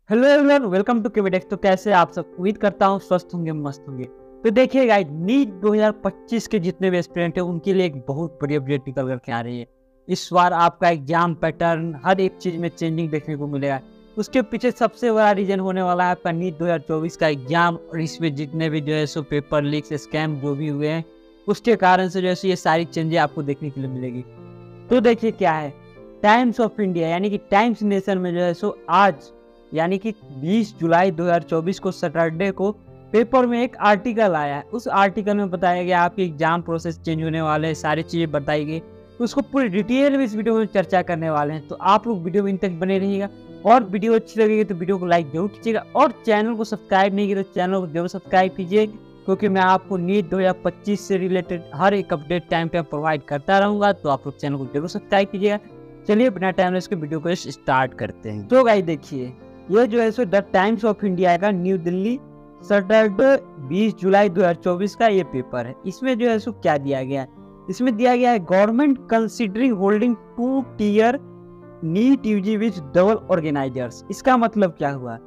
Hello everyone, welcome to केवीडेक्स। तो कैसे आप सब? उम्मीद करता हूँ स्वस्थ होंगे, मस्त होंगे। तो देखिए गाइस, नीट 2025 के जितने भी एस्पिरेंट हैं उनके लिए एक बहुत बड़ी अपडेट निकल करके आ रही है। इस बार आपका एग्जाम पैटर्न हर एक चीज में चेंजिंग देखने को मिलेगा। उसके पीछे सबसे बड़ा रीजन होने वाला है आपका नीट 2024 का एग्जाम, और इसमें जितने भी जो है सो पेपर लीक्स, स्कैम जो भी हुए हैं, उसके कारण से जो है ये सारी चेंजें आपको देखने के लिए मिलेगी। तो देखिए क्या है, टाइम्स ऑफ इंडिया यानी कि टाइम्स नेशन में जो है सो आज यानी कि 20 जुलाई 2024 को सैटरडे को पेपर में एक आर्टिकल आया है। उस आर्टिकल में बताया गया आपके एग्जाम प्रोसेस चेंज होने वाले हैं, सारी चीज़ें बताई गई। तो उसको पूरी डिटेल में इस वीडियो में चर्चा करने वाले हैं। तो आप लोग वीडियो में इन तक बने रहिएगा, और वीडियो अच्छी लगेगी तो वीडियो को लाइक जरूर कीजिएगा, और चैनल को सब्सक्राइब नहीं किया तो चैनल को जरूर सब्सक्राइब कीजिए, क्योंकि मैं आपको नीट 2025 से रिलेटेड हर एक अपडेट टाइम पे प्रोवाइड करता रहूँगा। तो आप लोग चैनल को जरूर सब्सक्राइब कीजिएगा। चलिए बिना टाइम वेस्ट के वीडियो को स्टार्ट करते हैं। तो गाइस देखिए, ये जो है so the times of India का न्यू दिल्ली सैटरडे 20 जुलाई 2024 का ये पेपर है। इसमें जो है सो क्या दिया गया है, इसमें दिया गया है government considering holding 2 tier NEET UG with double organisers. इसका मतलब क्या हुआ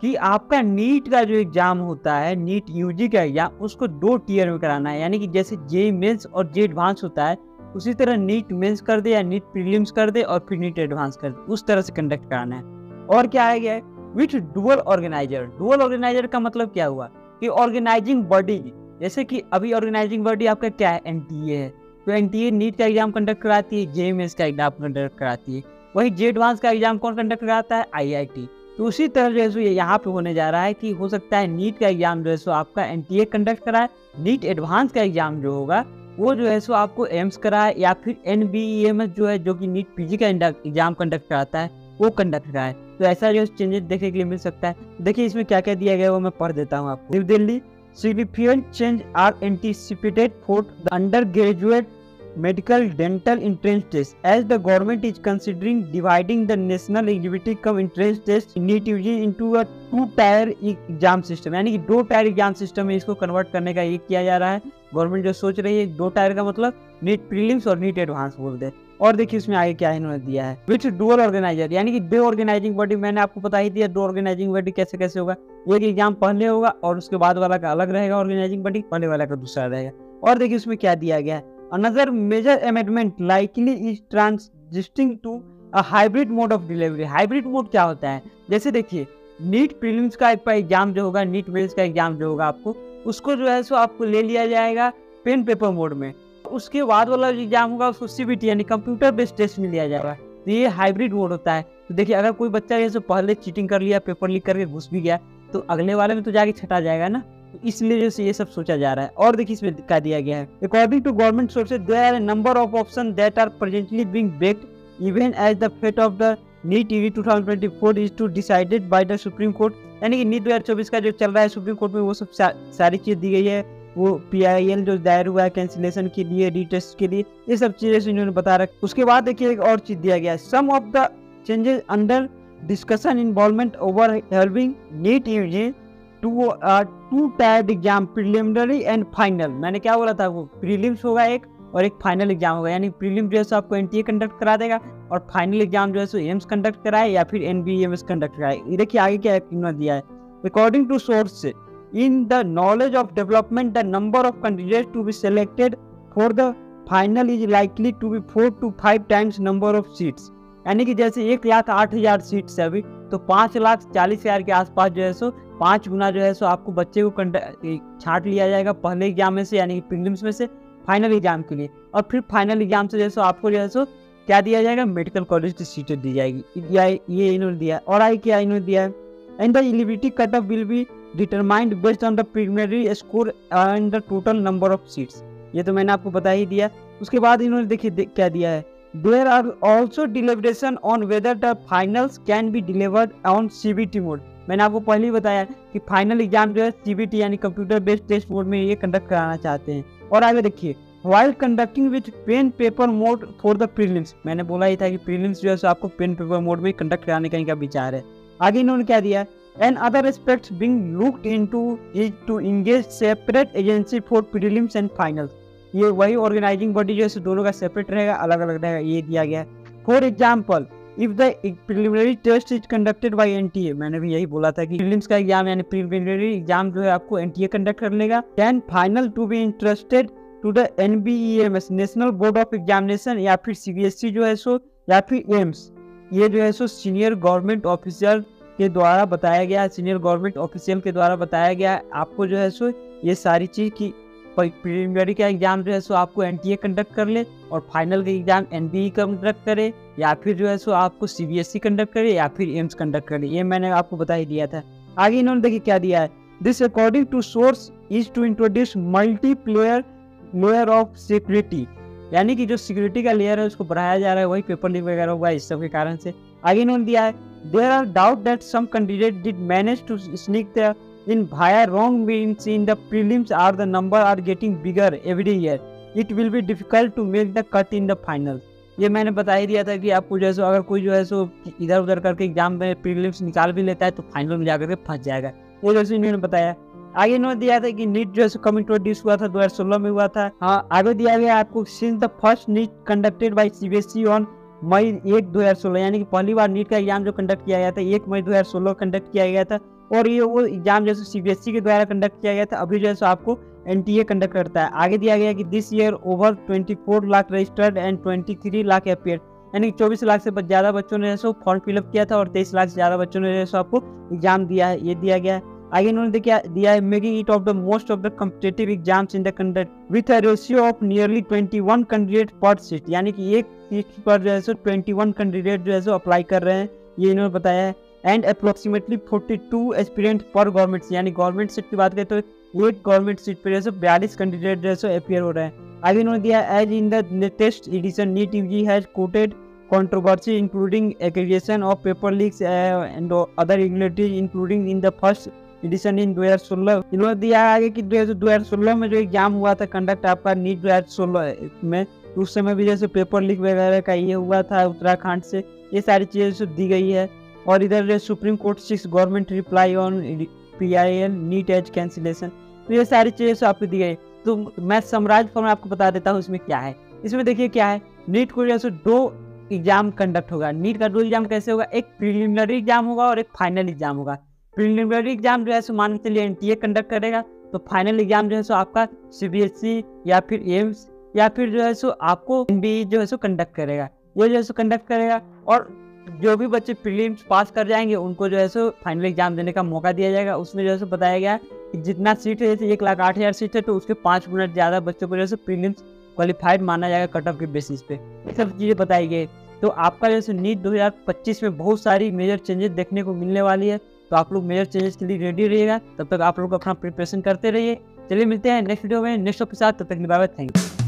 कि आपका नीट का जो एग्जाम होता है, नीट यूजी का एग्जाम, उसको 2 टियर में कराना है। यानी कि जैसे जेईई मेंस और जे एडवांस होता है, उसी तरह नीट मेंस कर दे या नीट प्रीलिम्स कर दे और फिर नीट एडवांस कर दे, उस तरह से कंडक्ट कराना है। और क्या आ गया है, with dual organiser. Dual organiser का मतलब क्या हुआ कि ऑर्गेनाइजिंग बॉडी, जैसे कि अभी ऑर्गेनाइजिंग बॉडी आपका क्या है, एनटीए है। तो एनटीए नीट का एग्जाम कंडक्ट कराती है, जेईई मेंस का एग्जाम कंडक्ट कराती है। वही जे एडवांस का एग्जाम कौन कंडक्ट कराता है, आईआईटी। तो उसी तरह जो है सो यहाँ पे होने जा रहा है कि हो सकता है नीट का एग्जाम जो है सो आपका एनटीए कंडक्ट कराए, नीट एडवांस का एग्जाम जो होगा वो जो है सो आपको एम्स कराए, या फिर एनबीईएमएस जो है, जो कि नीट पीजी का एग्जाम कंडक्ट कराता है, वो कंडक्ट कराए। तो ऐसा जो चेंजेस देखने के लिए मिल सकता है। देखिए इसमें क्या क्या दिया गया वो मैं पढ़ देता हूँ आपको। New Delhi, significant change are anticipated for the undergraduate medical dental entrance test as the government is considering dividing the national executive cum entrance test NEET UG into a 2-tier exam system. यानी कि 2 tyre exam system में इसको convert करने का ये किया जा रहा है। गवर्नमेंट जो सोच रही है 2 टायर का मतलब नीट प्रीलिम्स और नीट एडवांस बोल दे। और देखिए इसमें आगे क्या इन्होंने दिया है, विच डुअल ऑर्गेनाइजर, यानी कि 2 ऑर्गेनाइजिंग बॉडी। मैंने आपको बता ही दिया 2 ऑर्गेनाइजिंग बॉडी कैसे कैसे होगा। एक एग्जाम पहले होगा और उसके बाद वाला का अलग रहेगा ऑर्गेनाइजिंग बॉडी, पहले वाला का दूसरा रहेगा। और देखिए उसमें क्या दिया गया है, another major amendment likely is transitioning to a hybrid mode of delivery। hybrid mode क्या होता है, जैसे देखिए नीट प्रीलिम्स का एग्जाम जो होगा, नीट मेंस का एग्जाम जो होगा, आपको उसको जो है सो आपको ले लिया जाएगा पेन पेपर मोड में। उसके बाद वाला जो एग्जाम होगा उसको सीबीटी यानी कंप्यूटर बेस्ड टेस्ट में लिया जाएगा। तो ये हाइब्रिड मोड होता है। तो देखिए अगर कोई बच्चा जैसे पहले चीटिंग कर लिया, पेपर लीक करके घुस भी गया, तो अगले वाले में तो जाके छटा जाएगा ना। तो इसलिए जैसे ये सब सोचा जा रहा है। और देखिए इसमें क्या दिया गया है, according to government sources there are number of option that are presently being baked even as the fate of the NEET UG 2024 is to decided by the Supreme Court. यानी कि नीट 2024 का जो चल रहा है सुप्रीम कोर्ट में, वो सब सारी चीज दी गई है। वो पीआईएल जो दायर हुआ है कैंसिलेशन के लिए, रीटेस्ट के लिए, ये सब चीजें से इन्होंने बता रखा। उसके बाद देखिए एक और चीज दिया गया है, some of the changes under discussion involvement over helping NEET UG two tier exam preliminary and final. मैंने क्या बोला था, वो प्रीलिम्स होगा एक और एक फाइनल एग्जाम होगा। यानी प्रीलिम जो है सो आपको एनटीए कंडक्ट करा देगा, और फाइनल एग्जाम जो है सो एम्स कंडक्ट कराए या फिर एनबीएमएस कंडक्ट कराए। ये देखिए आगे क्या इन्होंने दिया है, according to source in the knowledge of development the number of candidates to be selected for the final is likely to be 4 to 5 times number of seats. यानी कि जैसे 1,08,000 सीट्स है अभी, तो 5,40,000 के आसपास जो है सो 5 गुना जो है सो आपको बच्चे को छांट लिया जाएगा पहले एग्जाम में से, यानी कि प्रीलिम्स में से फाइनल एग्जाम के लिए। और फिर फाइनल एग्जाम से जो है सो आपको जो है सो क्या दिया जाएगा, मेडिकल कॉलेज की सीटें दी जाएगी। ये इन्होंने दिया। और आगे क्या इन्होंने दिया है, and the eligibility cut off will be determined based on the preliminary score and the total number of seats. ये तो मैंने आपको बता ही दिया। उसके बाद इन्होंने देखिए क्या दिया है, there are also deliberation on whether the finals can be delivered on CBT mode। मैंने आपको पहले ही बताया कि फाइनल एग्जाम जो है CBT यानी कंप्यूटर बेस्ड टेस्ट मोड में ये कंडक्ट कराना चाहते हैं। और आगे देखिए, while conducting with pen paper mode for the prelims। मैंने बोला ही था कि प्रीलिम्स जो है सो आपको पेन पेपर मोड में कंडक्ट कराने का इनका विचार है। आगे इन्होंने क्या दिया, and other aspects being looked into is to engage separate agency for prelims and finals। ये वही ऑर्गेनाइजिंग बॉडी जो है दोनों का सेपरेट रहेगा, अलग अलग रहेगा, ये दिया गया है। For example if the preliminary test is conducted by NTA, मैंने भी यही बोला था कि प्रीलिम्स का एग्जाम यानी प्रिलिमिनरी एग्जाम जो है आपको एनटीए कंडक्ट कर लेगा। Then final to be interested to the NBEMS national board of examination या फिर सीबीएसई जो है सो या फिर एम्स, ये जो है सो सीनियर गवर्नमेंट ऑफिसर के द्वारा बताया गया है, सीनियर गवर्नमेंट ऑफिशियल के द्वारा बताया गया है आपको जो है सो ये सारी चीज़ की प्रीलिमिनरी का एग्जाम जो है सो आपको एनटीए कंडक्ट कर ले और फाइनल का एग्जाम एनबीई कंडक्ट करे या फिर जो है सो आपको सीबीएसई कंडक्ट करे या फिर एम्स कंडक्ट करे। ये मैंने आपको बता ही दिया था। आगे इन्होंने देखिए क्या दिया है, this according to source is to introduce multiplayer layer of security, यानी कि जो सिक्योरिटी का लेयर है उसको बढ़ाया जा रहा है, वही पेपर लीक वगैरह हुआ इस सब के कारण से। आगे इन्होंने दिया है, there are doubt that some candidate did manage to sneak the in via wrong means in the prelims are the number are getting bigger every year, it will be difficult to make the cut in the final। ये मैंने बता ही दिया था कि आपको जैसे अगर कोई जो है सो इधर उधर करके एग्जाम में प्रीलिम्स निकाल भी लेता है तो फाइनल में जाकर के फंस जाएगा, ये जैसे इन्होंने बताया। आगे इन्होंने दिया था कि नीट जो है सो कम इंट्रोड्यूस हुआ था 2016 में हुआ था। हाँ, आगे दिया गया आपको since the first NEET conducted by CBSE on May 1 2016, यानी कि पहली बार नीट का एग्जाम जो कंडक्ट किया गया था 1 मई 2016 कंडक्ट किया गया था और ये वो एग्जाम जैसे सीबीएसई के द्वारा कंडक्ट किया गया था, अभी जैसे आपको एनटीए कंडक्ट करता है। आगे दिया गया कि this year over 24 lakh registered and 23 lakh appear, यानी कि 24 लाख से ज़्यादा बच्चों ने जैसे फॉर्म फिलअप किया था और 23 लाख से ज़्यादा बच्चों ने जैसे आपको एग्जाम दिया है, ये दिया गया है। आगे इन्होंने दिया है making it of the most of the competitive exams in the conduct with a ratio of nearly 21 candidate पर सीट, यानी कि एक सीट पर जो है सो 21 कैंडिडेट जो है सो अप्लाई कर रहे हैं, ये इन्होंने बताया है। एंड अप्रोक्सीमेटली 42 एस्पिरेंट पर गवर्नमेंट सीट, यानी गवर्नमेंट सीट की बात करें तो एक गवर्नमेंट सीट पर जैसे 42 कैंडिडेट जो है सो अपियर हो रहे हैं। आगे इन्होंने दिया as in the latest edition NEET UG has coated controversy including accusation of paper leaks and other irregularities including in the first edition in 2016। इन्होंने दिया आगे कि 2016 में जो एग्जाम हुआ था कंडक्ट आपका नीट 2016 में, उस समय भी जैसे पेपर लीक वगैरह का ये हुआ था उत्तराखंड से, ये सारी चीज़ें दी गई है। और इधर Supreme Court 6 government reply on PIL NEET as cancellation, तो ये सारी चीज़ें आपको दी गई। तो मैं समराइज फॉर्म आपको बता देता हूँ इसमें क्या है। इसमें देखिए क्या है, नीट को जैसे 2 एग्जाम कंडक्ट होगा। नीट का 2 एग्जाम कैसे होगा, एक प्रीलिमिनरी एग्जाम होगा और एक फाइनल एग्जाम होगा। प्रीलिमिनरी एग्जाम जो है सो मान के चलिए एनटीए कंडक्ट करेगा, तो फाइनल एग्जाम जो है सो आपका सीबीएसई या फिर एम्स या फिर जो है सो आपको एनबीई जो है सो कंडक्ट करेगा, ये जो है सो कंडक्ट करेगा। और जो भी बच्चे प्रीलिम्स पास कर जाएंगे उनको जो है सो फाइनल एग्जाम देने का मौका दिया जाएगा। उसमें जो है सो बताया गया कि जितना सीट है जैसे 1,08,000 सीट है तो उसके 5 गुना ज़्यादा बच्चों को जो है सो प्रीलिम्स क्वालिफाइड माना जाएगा कट ऑफ के बेसिस पे, ये सब चीज़ें बताई गई। तो आपका जैसे नीट 2025 में बहुत सारी मेजर चेंजेस देखने को मिलने वाली है, तो आप लोग मेजर चेंजेस के लिए रेडी रहिएगा। तब तक आप लोग अपना प्रिपरेशन करते रहिए। चलिए मिलते हैं नेक्स्ट वीडियो में नेक्स्ट टॉपिक के साथ, तब तक बाय बाय, थैंक यू।